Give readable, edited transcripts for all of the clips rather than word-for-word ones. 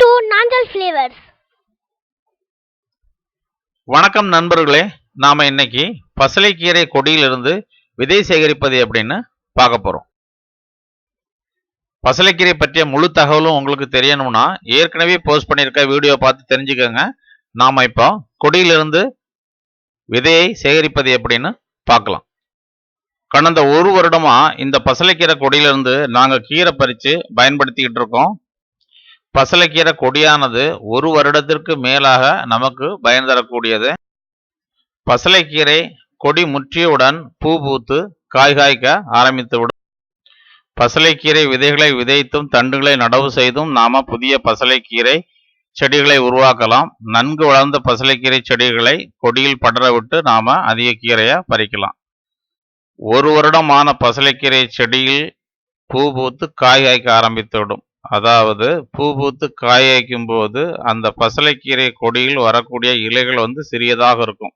to Nanjal Flavors. வணக்கம் நண்பர்களே, நாம இன்னைக்கு பசலைக்கீரை கொடியிலிருந்து விதை சேகரிப்பது எப்படின்னு பார்க்க போறோம். பசலைக்கீரை பற்றிய முழு தகவலும் உங்களுக்கு தெரியணும்னா ஏற்கனவே போஸ்ட் பண்ணியிருக்க வீடியோ பார்த்து தெரிஞ்சுக்கோங்க. நாம இப்போ கொடியிலிருந்து விதையை சேகரிப்பது எப்படின்னு பார்க்கலாம். கடந்த ஒரு வருடமா இந்த பசலைக்கீரை கொடியிலிருந்து நாங்க கீரை பறித்து பயன்படுத்திக்கிட்டு இருக்கோம். பசலைக்கீரை கொடியானது ஒரு வருடத்திற்கு மேலாக நமக்கு பயன் தரக்கூடியது. பசலைக்கீரை கொடி முற்றியவுடன் பூ பூத்து காய் காய்க்க ஆரம்பித்துவிடும். பசலைக்கீரை விதைகளை விதைத்தும் தண்டுகளை நடவு செய்தும் நாம புதிய பசலைக்கீரை செடிகளை உருவாக்கலாம். நன்கு வளர்ந்த பசலைக்கீரை செடிகளை கொடியில் படர விட்டு நாம அதிக கீரையை பறிக்கலாம். ஒரு வருடமான பசலைக்கீரை செடியில் பூ பூத்து காய் காய்க்க ஆரம்பித்துவிடும். அதாவது பூ பூத்து காய் காய்க்கும் போது அந்த பசலைக்கீரை கொடியில் வரக்கூடிய இலைகள் சிறியதாக இருக்கும்.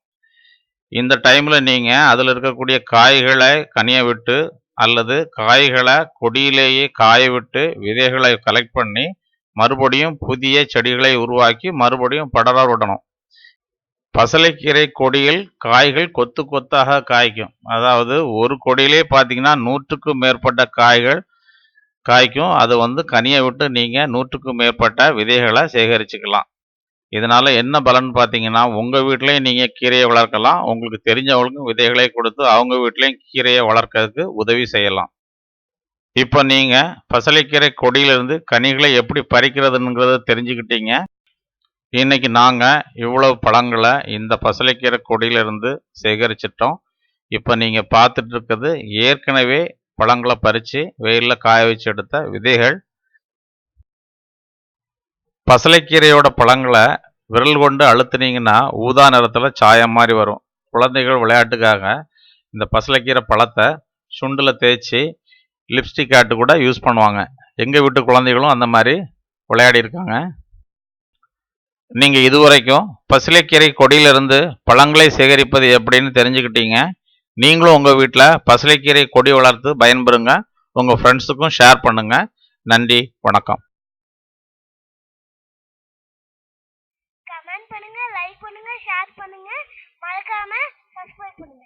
இந்த டைம்ல நீங்க அதில் இருக்கக்கூடிய காய்களை கனிய விட்டு அல்லது காய்களை கொடியிலேயே காய விட்டு விதைகளை கலெக்ட் பண்ணி மறுபடியும் புதிய செடிகளை உருவாக்கி மறுபடியும் படர விடணும். பசலைக்கீரை கொடியில் காய்கள் கொத்து கொத்தாக காய்க்கும். அதாவது ஒரு கொடியிலே பார்த்தீங்கன்னா 100க்கும் மேற்பட்ட காய்கள் காய்க்கும். அது கனியை விட்டு நீங்கள் 100க்கும் மேற்பட்ட விதைகளை சேகரிச்சுக்கலாம். இதனால் என்ன பலன் பார்த்தீங்கன்னா, உங்கள் வீட்டிலையும் நீங்கள் கீரையை வளர்க்கலாம். உங்களுக்கு தெரிஞ்சவங்களுக்கும் விதைகளை கொடுத்து அவங்க வீட்லேயும் கீரையை வளர்க்கறதுக்கு உதவி செய்யலாம். இப்போ நீங்கள் பசலைக்கீரை கொடியிலிருந்து கனிகளை எப்படி பறிக்கிறதுங்கிறத தெரிஞ்சுக்கிட்டீங்க. இன்னைக்கு நாங்கள் இவ்வளவு பழங்களை இந்த பசலைக்கீரை கொடியிலிருந்து சேகரிச்சிட்டோம். இப்போ நீங்கள் பார்த்துட்டு இருக்கிறது ஏற்கனவே பழங்களை பறித்து வெயிலில் காய வச்சு எடுத்த விதைகள். பசலைக்கீரையோட பழங்களை விரல் கொண்டு அழுத்துனீங்கன்னா ஊதா நிறத்தில் சாயம் மாதிரி வரும். குழந்தைகள் விளையாட்டுக்காக இந்த பசலைக்கீரை பழத்தை சுண்டில் தேய்ச்சி லிப்ஸ்டிக் ஆட்டு கூட யூஸ் பண்ணுவாங்க. எங்கள் வீட்டு குழந்தைகளும் அந்த மாதிரி விளையாடி இருக்காங்க. நீங்கள் இதுவரைக்கும் பசலைக்கீரை கொடியிலிருந்து பழங்களை சேகரிப்பது எப்படின்னு தெரிஞ்சுக்கிட்டீங்க. நீங்களும் உங்கள் வீட்டில் பசலைக்கீரை கொடி வளர்த்து பயன்பெறுங்க. உங்கள் ஃப்ரெண்ட்ஸுக்கும் ஷேர் பண்ணுங்கள். நன்றி, வணக்கம். கமெண்ட் பண்ணுங்க, லைக் பண்ணுங்க, ஷேர் பண்ணுங்க, மறக்காம சப்ஸ்கிரைப் பண்ணுங்க.